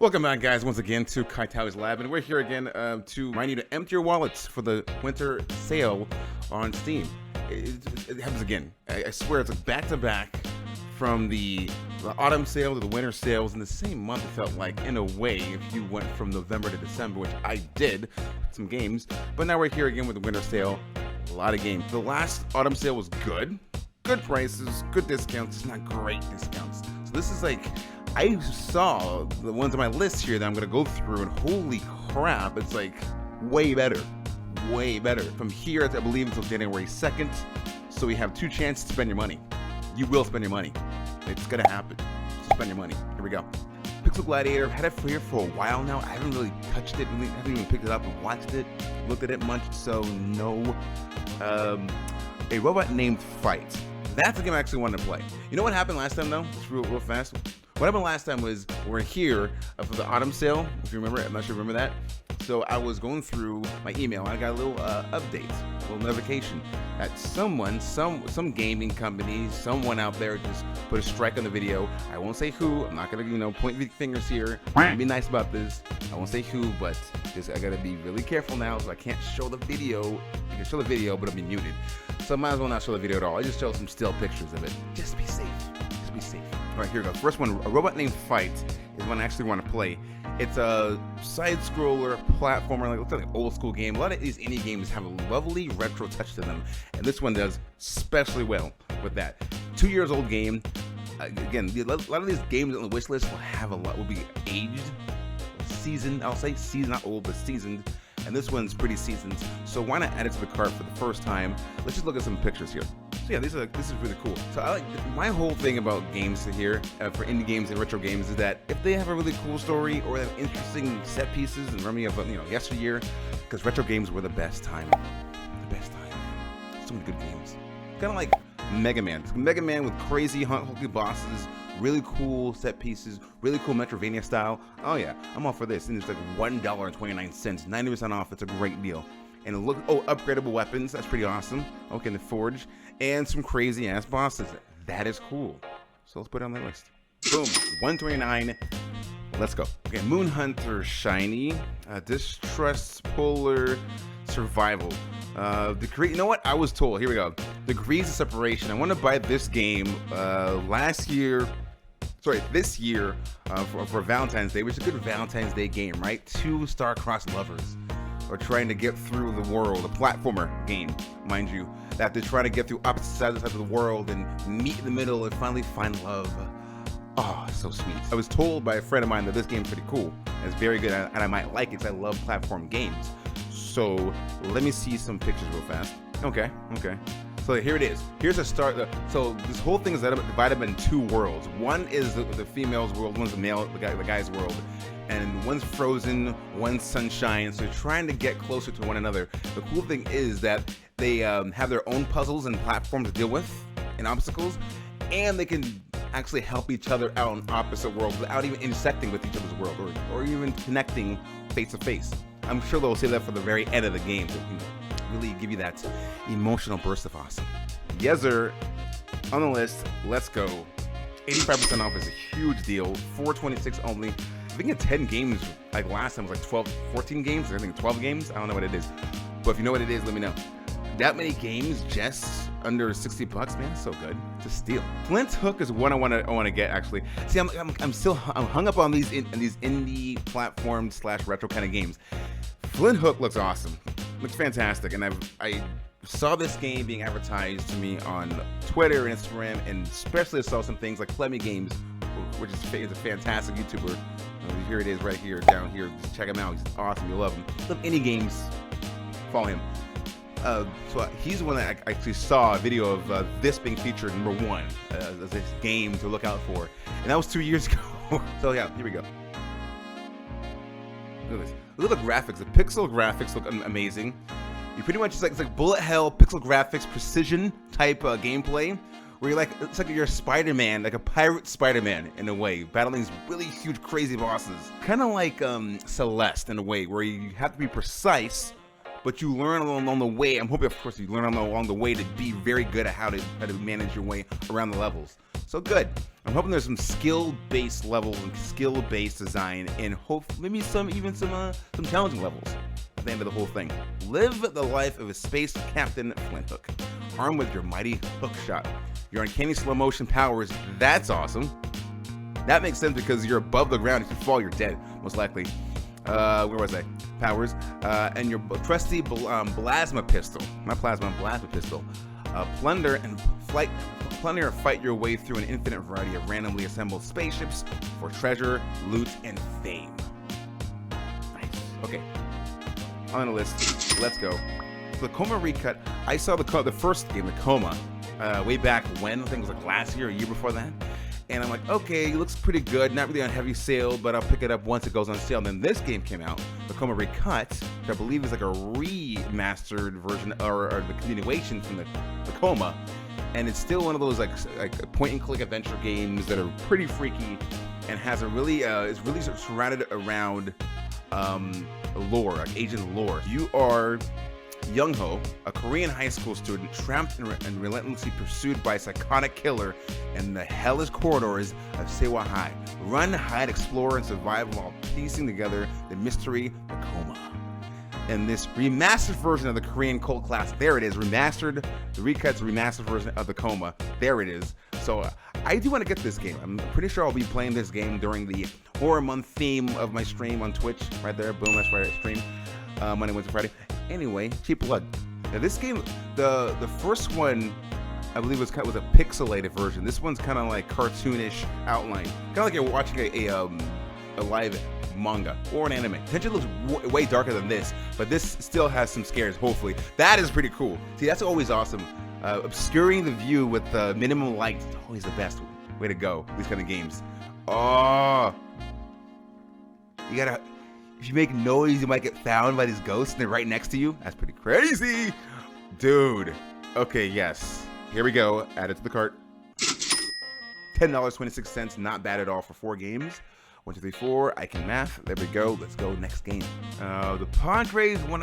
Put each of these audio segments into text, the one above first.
Welcome back, guys, once again to Kaitality's Lab, and we're here again to remind you to empty your wallets for the winter sale on Steam. It happens again. I swear it's like back-to-back from the autumn sale to the winter sales in the same month. It felt like, in a way, if you went from November to December, which I did, some games. But now we're here again with the winter sale. A lot of games. The last autumn sale was good. Good prices, good discounts, just not great discounts. So this is like, I saw the ones on my list here that I'm gonna go through, and holy crap, it's like way better. Way better. From here, I believe, until January 2nd. So we have two chances to spend your money. You will spend your money. It's gonna happen. So spend your money. Here we go. Pixel Gladiator, I've had it here for a while now. I haven't really touched it, I haven't even picked it up and watched it, looked at it much, so no. A Robot Named Fight. That's a game I actually wanted to play. You know what happened last time, though? Just real fast. What happened last time was we're here for the autumn sale, if you remember. I'm not sure you remember that. So I was going through my email, and I got a little update, a little notification that someone, some gaming company, someone out there just put a strike on the video. I won't say who. I'm not gonna, point fingers here. I'm gonna be nice about this. I won't say who, but just I gotta be really careful now, so I can't show the video. You can show the video, but it'll be muted. So I might as well not show the video at all. I just show some still pictures of it. Just be safe. Just be safe. All right, here we go. First one, A Robot Named Fight, is one I actually want to play. It's a side-scroller platformer, like looks like an old-school game. A lot of these indie games have a lovely retro touch to them, and this one does especially well with that. 2 years old game. Again, a lot of these games on the wish list will be aged, seasoned. I'll say seasoned, not old, but seasoned. And this one's pretty seasoned, so why not add it to the cart for the first time? Let's just look at some pictures here. So yeah, this is really cool. So I like my whole thing about games here for indie games and retro games is that if they have a really cool story or they have interesting set pieces and remind me of yesteryear, because retro games were the best time. The best time. So many good games. Kind of like Mega Man. Mega Man with crazy hulky bosses. Really cool set pieces, really cool Metroidvania style. Oh yeah, I'm all for this. And it's like $1.29, 90% off. It's a great deal. And upgradable weapons. That's pretty awesome. Okay, the Forge and some crazy ass bosses. That is cool. So let's put it on the list. Boom, $129. Let's go. Okay, Moon Hunter Shiny, Distrust Polar Survival. You know what? I was told. Here we go. Degrees of Separation. I want to buy this game this year for Valentine's Day, which is a good Valentine's Day game, right? Two star-crossed lovers are trying to get through the world. A platformer game, mind you, that they're trying to get through opposite sides of the world and meet in the middle and finally find love. Oh, so sweet. I was told by a friend of mine that this game's pretty cool. It's very good, and I might like it because I love platform games. So let me see some pictures real fast. Okay. So here it is. Here's a start. So this whole thing is divided up in two worlds. One is the female's world, one's the guy's world. And one's frozen, one's sunshine. So they're trying to get closer to one another. The cool thing is that they have their own puzzles and platforms to deal with and obstacles. And they can actually help each other out in opposite worlds without even intersecting with each other's world or even connecting face to face. I'm sure they'll say that for the very end of the game to really give you that emotional burst of awesome. Yezer on the list. Let's go. 85% off is a huge deal. $426 only. I think it's 10 games. Like last time it was like 12, 14 games. I think 12 games. I don't know what it is. But if you know what it is, let me know. That many games just under $60, man, so good. It's a steal. Flinthook is one I want to get actually. See, I'm hung up on these indie platform / retro kind of games. Flinthook looks awesome. Looks fantastic, and I saw this game being advertised to me on Twitter and Instagram, and especially I saw some things like Clemmy Games, which is a fantastic YouTuber. Here it is right here, down here. Just check him out. He's awesome. You love him. Love any games. Follow him. So he's the one that I actually saw a video of this being featured #1 as this game to look out for, and that was 2 years ago. So yeah, here we go. Look at this. Look at the graphics. The pixel graphics look amazing. You pretty much it's like bullet hell pixel graphics precision type gameplay, where it's like you're Spider-Man, like a pirate Spider-Man in a way, battling these really huge crazy bosses. Kind of like Celeste in a way, where you have to be precise. But you learn along the way. I'm hoping, of course, you learn along the way to be very good at how to manage your way around the levels. So good. I'm hoping there's some skill-based levels and skill-based design, and maybe some challenging levels at the end of the whole thing. Live the life of a space captain Flinthook, armed with your mighty hook shot. Your uncanny slow motion powers, that's awesome. That makes sense because you're above the ground. If you fall, you're dead, most likely. Where was I? Powers. And your trusty plasma pistol. Not plasma, plasma pistol. Plunder and fight your way through an infinite variety of randomly assembled spaceships for treasure, loot, and fame. Nice. Okay. On the list. Let's go. So the Coma Recut. I saw the first game, the Coma, way back when. I think it was like last year or a year before that. And I'm like, okay, it looks pretty good. Not really on heavy sale, but I'll pick it up once it goes on sale. And then this game came out, the Coma Recut, which I believe is like a remastered version or the continuation from the Coma. And it's still one of those like point-and-click adventure games that are pretty freaky and has a really is really surrounded around lore, like agent lore. You are Young-ho, a Korean high school student trapped and relentlessly pursued by a psychotic killer in the hellish corridors of Sewa High. Run, hide, explore, and survive while piecing together the mystery, the Coma. And this remastered version of the Korean cult classic, there it is, remastered, the Recut's remastered version of the Coma, there it is. So I do want to get this game. I'm pretty sure I'll be playing this game during the horror month theme of my stream on Twitch, right there, boom, that's right, stream, Monday, Wednesday, Friday. Anyway, cheap plug. Now this game, the first one, I believe was a pixelated version. This one's kind of like cartoonish outline, kind of like you're watching a live manga or an anime. Potentially looks way darker than this, but this still has some scares. Hopefully, that is pretty cool. See, that's always awesome. Obscuring the view with minimum light is always the best way to go. These kind of games. Oh, you gotta. If you make noise, you might get found by these ghosts and they're right next to you. That's pretty crazy. Dude. Okay, yes. Here we go. Add it to the cart. $10.26. Not bad at all for 4 games. 1, 2, 3, 4. I can math. There we go. Let's go next game. The Padres one.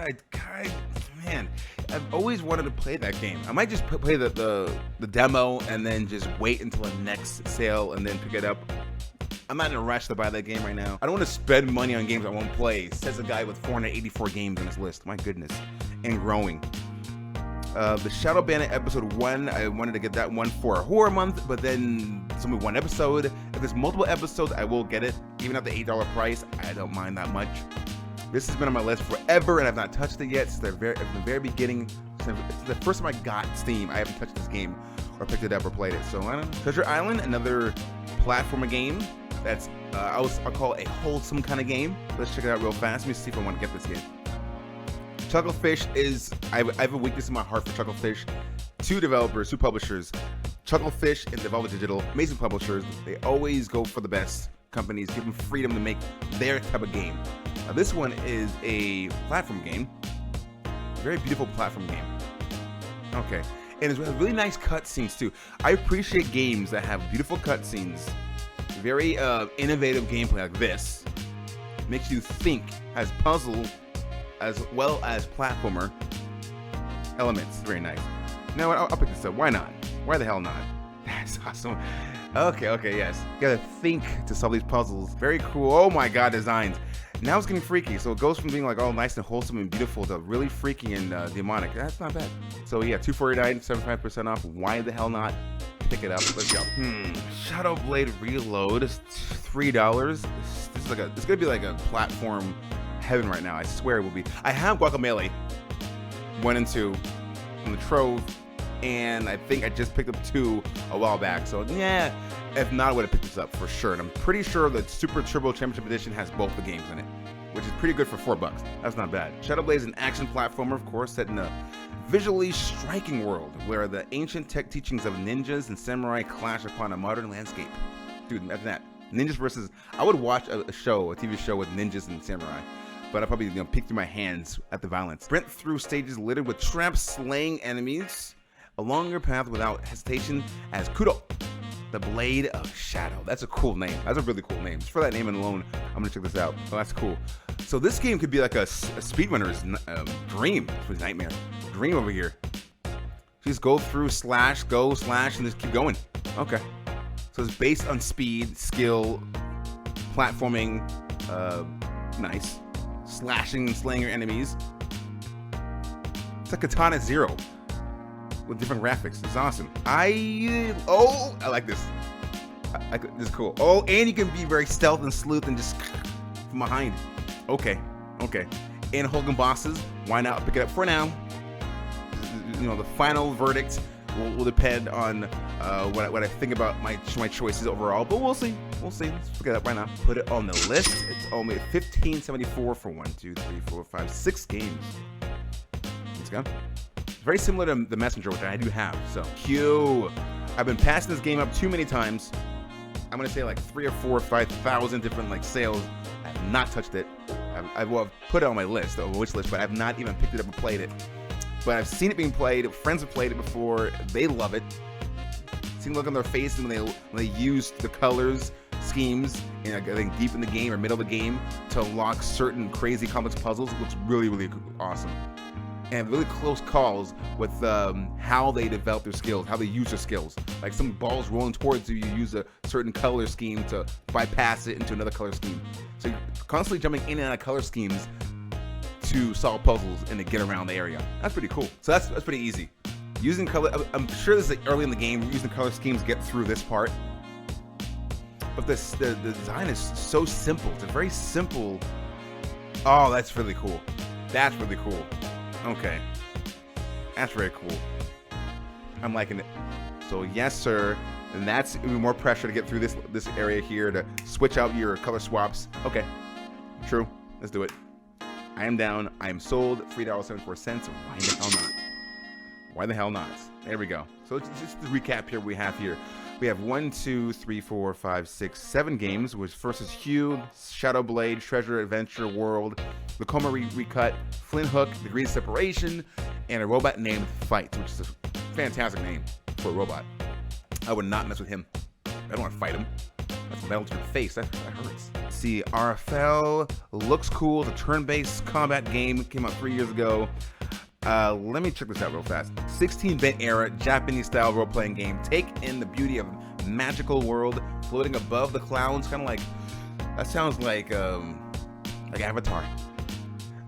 Man, I've always wanted to play that game. I might just play the demo and then just wait until the next sale and then pick it up. I'm not in a rush to buy that game right now. I don't want to spend money on games I won't play, says a guy with 484 games on his list. My goodness. And growing. The Shadow Bandit episode 1, I wanted to get that one for a horror month, but then it's only 1 episode. If there's multiple episodes, I will get it. Even at the $8 price, I don't mind that much. This has been on my list forever, and I've not touched it yet since the very beginning. Since the first time I got Steam, I haven't touched this game or picked it up or played it. So I don't know. Treasure Island, another platformer game. That's I'll call it a wholesome kind of game. Let's check it out real fast. Let me see if I want to get this game. Chucklefish is I have a weakness in my heart for Chucklefish. 2 developers, 2 publishers, Chucklefish and Devolver Digital, amazing publishers. They always go for the best companies, give them freedom to make their type of game. Now, this one is a platform game, very beautiful platform game. Okay, and it's really nice cutscenes too. I appreciate games that have beautiful cutscenes. Very innovative gameplay like this. Makes you think, has puzzle as well as platformer elements. Very nice. Now I'll pick this up. Why not? Why the hell not? That's awesome. Okay, yes. You gotta think to solve these puzzles. Very cool. Oh my god, designs. Now it's getting freaky. So it goes from being like all nice and wholesome and beautiful to really freaky and demonic. That's not bad. So yeah, $249, 75% off. Why the hell not? Pick it up. Let's go. Shadow Blade Reload is $3. It's gonna be like a platform heaven right now. I swear it will be. I have Guacamelee 1 and 2 on the Trove, and I think I just picked up 2 a while back. So yeah, if not, I would have picked this up for sure. And I'm pretty sure the Super Turbo Championship Edition has both the games in it, which is pretty good for $4. That's not bad. Shadow Blade is an action platformer, of course, set in a visually striking world where the ancient tech teachings of ninjas and samurai clash upon a modern landscape. Dude, imagine that. Ninjas versus... I would watch a TV show with ninjas and samurai, but I'd probably peek through my hands at the violence. Sprint through stages littered with traps, slaying enemies along your path without hesitation as Kudo, the Blade of Shadow. That's a cool name. That's a really cool name. Just for that name alone, I'm gonna check this out. Oh, that's cool. So this game could be like a speedrunner's dream. It's nightmare. Dream over here. Just go through, slash, and just keep going. Okay. So it's based on speed, skill, platforming, nice, slashing and slaying your enemies. It's like Katana Zero with different graphics. It's awesome. I like this. This is cool. Oh, and you can be very stealth and sleuth and just from behind. Okay. And holding bosses. Why not pick it up for now? You know, the final verdict will depend on what I think about my choices overall. But we'll see. Let's pick it up right now. Put it on the list. It's only $15.74 for 1, 2, 3, 4, 5, 6 games. Let's go. It's very similar to The Messenger, which I do have. So, Q. I've been passing this game up too many times. I'm gonna say like 3 or 4 or 5,000 different like sales. I have not touched it. I've put it on my list, the wish list, but I've not even picked it up and played it. But I've seen it being played. Friends have played it before. They love it. Seen the look on their face when they use the colors schemes in I think deep in the game or middle of the game to unlock certain crazy complex puzzles. It looks really awesome. And really close calls with how they develop their skills, how they use their skills. Like some balls rolling towards you, you use a certain color scheme to bypass it into another color scheme. So you're constantly jumping in and out of color schemes to solve puzzles and to get around the area. That's pretty cool. So that's pretty easy. Using color, I'm sure this is like early in the game, using color schemes to get through this part. But the design is so simple. It's a very simple. Oh, that's really cool. That's really cool. Okay, that's very cool. I'm liking it. So yes, sir. And that's even more pressure to get through this area here to switch out your color swaps. Okay, true. Let's do it. I am down. I am sold. $3.74. Why the hell not? Why the hell not? There we go. So just to recap here, we have 1, 2, 3, 4, 5, 6, 7 games, which first is Hue, Shadow Blade, Treasure Adventure World, the Coma Recut, Flinthook, Degree of Separation, and a robot named Fight, which is a fantastic name for a robot. I would not mess with him. I don't want to fight him. That's metal to your face. That hurts. Let's see, Ara Fell looks cool. It's a turn-based combat game. It came out 3 years ago. Let me check this out real fast. 16-bit era Japanese-style role-playing game. Take in the beauty of magical world floating above the clouds. Kind of like that sounds like Avatar.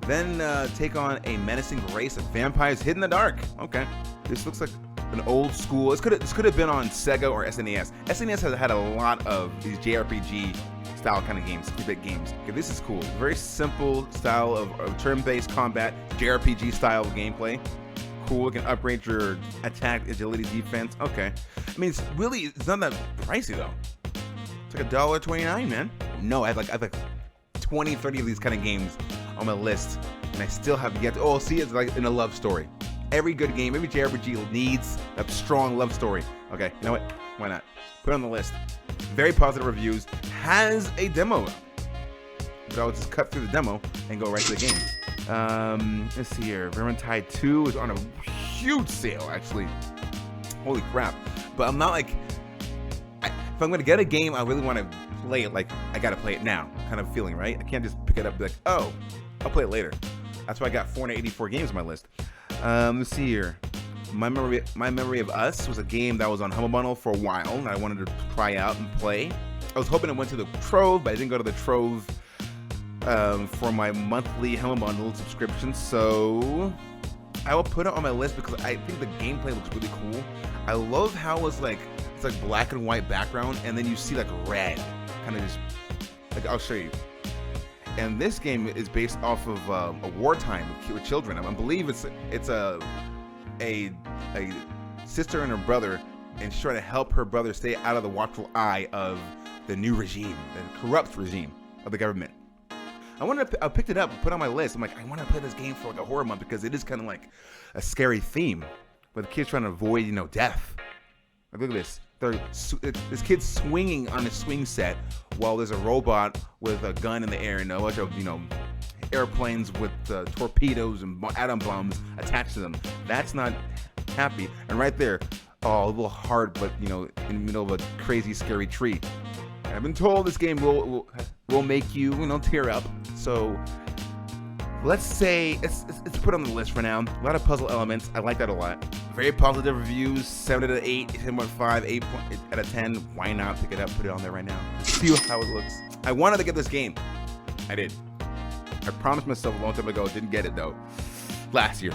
Then take on a menacing race of vampires hidden in the dark. Okay, this looks like an old school. This could have been on Sega or SNES. SNES has had a lot of these JRPG style kind of games, 2-bit games. Okay, this is cool. Very simple style of turn-based combat, JRPG style gameplay. Cool. You can upgrade your attack, agility, defense. Okay. I mean, it's not that pricey though. It's like $1.29, man. No, I have like 20, 30 of these kind of games on my list, and I still have yet to. Oh, see, it's like in a love story. Every good game, every JRPG needs a strong love story. Okay, you know what? Why not? Put it on the list. Very positive reviews. Has a demo. So I'll just cut through the demo and go right to the game. Let's see here. Vermintide 2 is on a huge sale, actually. Holy crap. But I'm not like... if I'm going to get a game, I really want to play it like I got to play it now kind of feeling, right? I can't just pick it up and be like, oh, I'll play it later. That's why I got 484 games on my list. Let's see here. My Memory of Us was a game that was on Humble Bundle for a while, and I wanted to try out and play. I was hoping it went to the Trove, but I didn't go to the Trove for my monthly Humble Bundle subscription, so I will put it on my list because I think the gameplay looks really cool. I love how it's like black and white background, and then you see like red, kind of just like I'll show you. And this game is based off of a wartime with children. I believe it's a sister and her brother, and she's trying to help her brother stay out of the watchful eye of the new regime, the corrupt regime of the government. I picked it up and put it on my list. I'm like, I want to play this game for like a horror month because it is kind of like a scary theme, but the kid's trying to avoid, death. Like, look at this. This kid's swinging on a swing set while there's a robot with a gun in the air and a bunch of, airplanes with torpedoes and atom bombs attached to them. That's not happy. And right there, a little hard, but in the middle of a crazy, scary tree. And I've been told this game will make you, tear up. So let's say it's put on the list for now. A lot of puzzle elements. I like that a lot. Very positive reviews, 7 out of 8, 10.5, 8 out of 10. Why not pick it up, put it on there right now? See how it looks. I wanted to get this game. I did. I promised myself a long time ago, didn't get it though. Last year.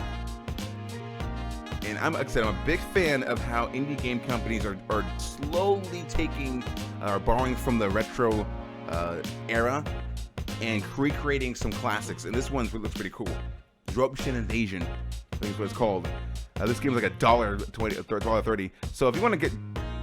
And like I said, I'm a big fan of how indie game companies are slowly taking, borrowing from the retro era and recreating some classics. And this one looks pretty cool. Dropshin Invasion, I think is what it's called. This game is like $1.30. So if you want to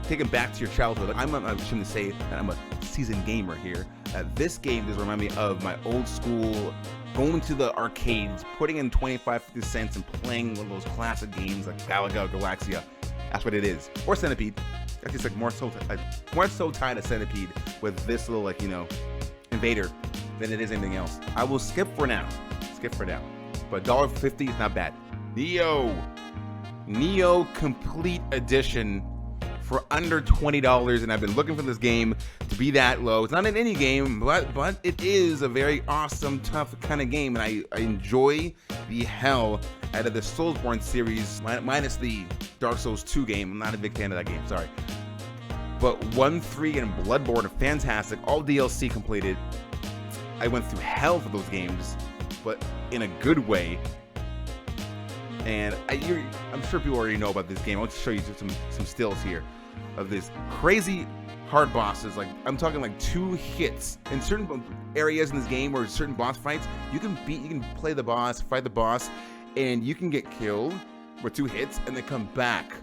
take it back to your childhood, I shouldn't say that I'm a seasoned gamer here. This game does remind me of my old school, going to the arcades, putting in 25-50 cents and playing one of those classic games like Galaga, Galaxia. That's what it is. Or Centipede. That's just like more so tied to Centipede with this little invader than it is anything else. I will skip for now. But $1.50 is not bad. Nioh Complete Edition for under $20, and I've been looking for this game to be that low. It's not an indie game, but it is a very awesome, tough kind of game, and I enjoy the hell out of the Soulsborne series, minus the Dark Souls 2 game. I'm not a big fan of that game, sorry. But 1, 3, and Bloodborne are fantastic, all DLC completed. I went through hell for those games, but in a good way. And I'm sure people already know about this game. I'll just show you some stills here of this crazy hard bosses. Like, I'm talking like 2 hits in certain areas in this game, or certain boss fights. You can play the boss, fight the boss, and you can get killed with 2 hits, and then come back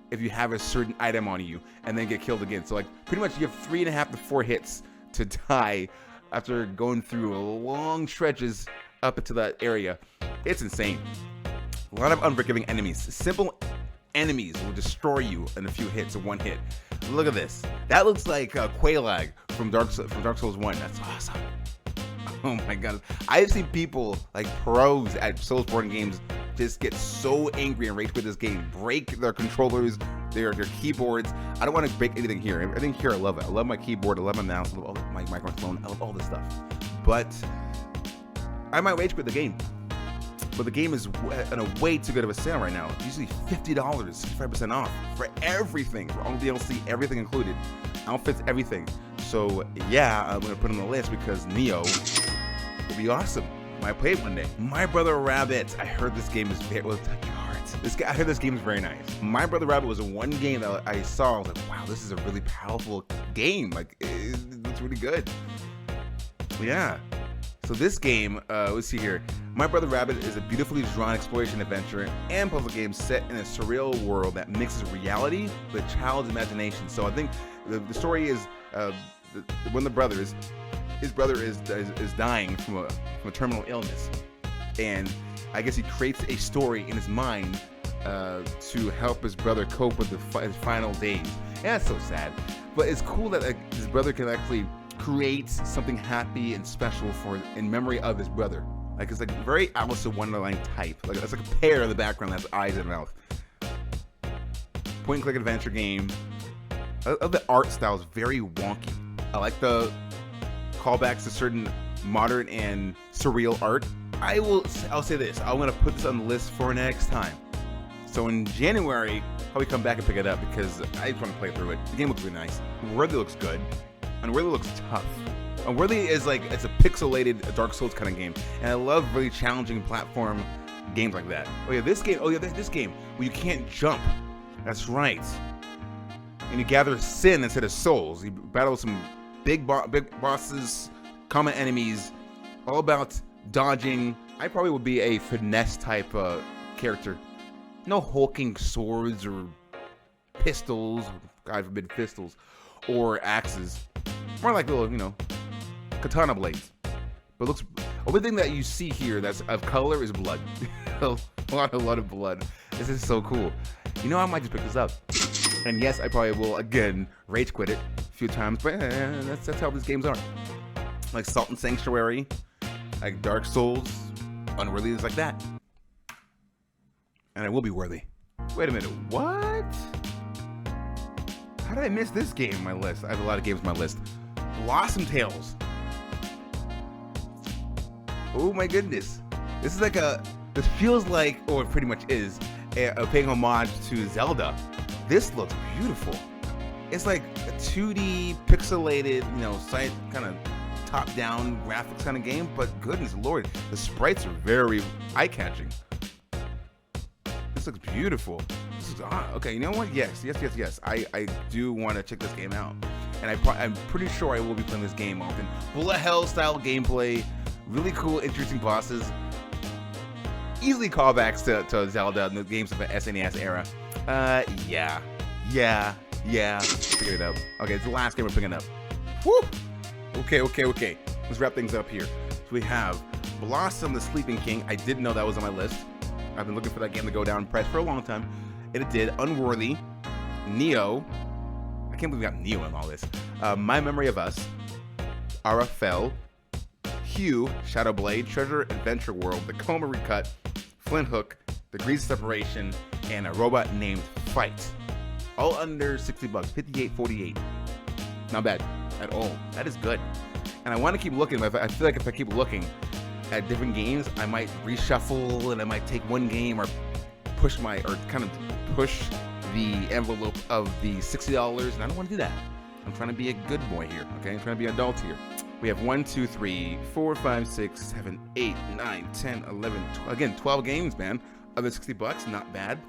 if you have a certain item on you, and then get killed again. So like, pretty much you have 3.5 to 4 hits to die after going through long stretches up into that area. It's insane. A lot of unforgiving enemies. Simple enemies will destroy you in a few hits or 1 hit. Look at this. That looks like Quelaag from Dark Souls 1. That's awesome. Oh my god. I've seen people, like pros at Soulsborne games, just get so angry and rage with this game. Break their controllers, their keyboards. I don't want to break anything here. Everything here I love it. I love my keyboard, I love my mouse, I love my microphone, I love all this stuff. But I might rage quit the game. But the game is in a way too good of a sale right now. Usually $50, 65% off for everything, for all DLC, everything included, outfits, everything. So yeah, I'm gonna put it on the list because Nioh will be awesome. Might play it one day. My Brother Rabbit. I heard this game is very, well, touch your heart. I heard this game is very nice. My Brother Rabbit was the one game that I saw. I was like, wow, this is a really powerful game. Like, it's really good. Yeah. So this game, let's see here. My Brother Rabbit is a beautifully drawn exploration adventure and puzzle game set in a surreal world that mixes reality with a child's imagination. So I think the story is one of the brothers, his brother is dying from a terminal illness, and I guess he creates a story in his mind to help his brother cope with his final days. Yeah, it's so sad, but it's cool that his brother can actually create something happy and special in memory of his brother. Like, it's like very Alice in Wonderland type. Like, it's like a pear in the background that has eyes and mouth. Point and click adventure game. The art style is very wonky. I like the callbacks to certain modern and surreal art. I'll say this. I'm gonna put this on the list for next time. So in January, I'll probably come back and pick it up because I just want to play through it. The game looks really nice. Unworthy looks good. Unworthy looks tough. Unworthy is like, it's a pixelated Dark Souls kind of game, and I love really challenging platform games like that. Oh yeah, this game where you can't jump. That's right. And you gather sin instead of souls. You battle some big bosses, common enemies, all about dodging. I probably would be a finesse type character. No hulking swords or pistols, God forbid pistols, or axes. More like little, katana blades. But only thing that you see here that's of color is blood. a lot of blood. This is so cool. I might just pick this up. And yes, I probably will again rage quit it a few times, but that's how these games are. Like Salt and Sanctuary, like Dark Souls, Unworthy is like that. And I will be worthy. Wait a minute, what? How did I miss this game on my list? I have a lot of games on my list. blossomedtails. Oh my goodness. This feels like, or it pretty much is, paying homage to Zelda. This looks beautiful. It's like a 2D pixelated, you know, side kind of top-down graphics kind of game, but goodness lord, the sprites are very eye-catching. This looks beautiful. This is okay. You know what? Yes. I do want to check this game out, and I'm pretty sure I will be playing this game often. Bullet hell style gameplay, really cool, interesting bosses, easily callbacks to Zelda and the games of the SNES era. Yeah. Figured it out. Okay, it's the last game we're picking up. Woo! Okay. Let's wrap things up here. So we have Blossom the Sleeping King. I didn't know that was on my list. I've been looking for that game to go down in price for a long time, and it did. Unworthy, Nioh. I can't believe we got Nioh in all this. My Memory of Us, Ara Fell, Hue, Shadow Blade, Treasure Adventure World, the Coma Recut, Flinthook, Degrees of Separation, and a robot named Fight. All under $60, $58.48. Not bad at all. That is good. And I want to keep looking. But I feel like if I keep looking at different games, I might reshuffle and I might take one game or kind of push the envelope of the $60, and I don't want to do that. I'm trying to be a good boy here, okay? I'm trying to be an adult here. We have 1, 2, 3, 4, 5, 6, 7, 8, 9, 10, 11, 12, again, 12 games, man. Other $60, not bad.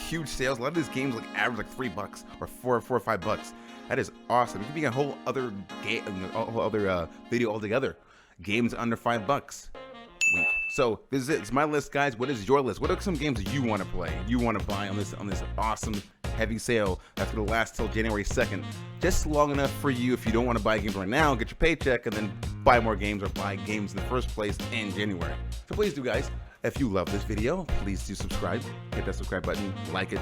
Huge sales. A lot of these games like average like $3 or $4 or $5. That is awesome. It could be a whole other video altogether. Games under $5. Wink. So this is it. It's my list, guys. What is your list? What are some games that you want to play, you want to buy on this awesome heavy sale that's going to last till January 2nd? Just long enough for you, if you don't want to buy games right now, get your paycheck and then buy more games or buy games in the first place in January. So please do, guys. If you love this video, please do subscribe. Hit that subscribe button, like it,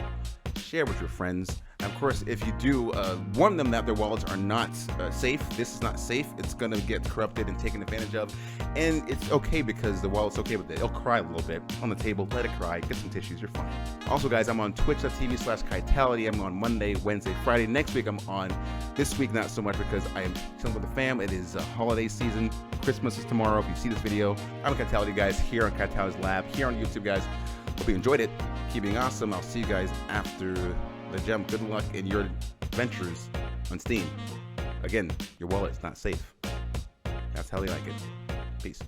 share with your friends. And of course, if you do warn them that their wallets are not safe, this is not safe, it's gonna get corrupted and taken advantage of. And it's okay because the wallet's okay with it. It'll cry a little bit on the table, let it cry, get some tissues, you're fine. Also guys, I'm on twitch.tv/Kaitality. I'm on Monday, Wednesday, Friday. Next week I'm on. This week not so much because I am chilling with the fam. It is holiday season. Christmas is tomorrow. If you see this video, I'm Kaitality, guys, here on Kaitality's Lab, here on YouTube, guys. Hope you enjoyed it. Keep being awesome. I'll see you guys after the jump. Good luck in your adventures on Steam. Again, your wallet's not safe. That's how they like it. Peace.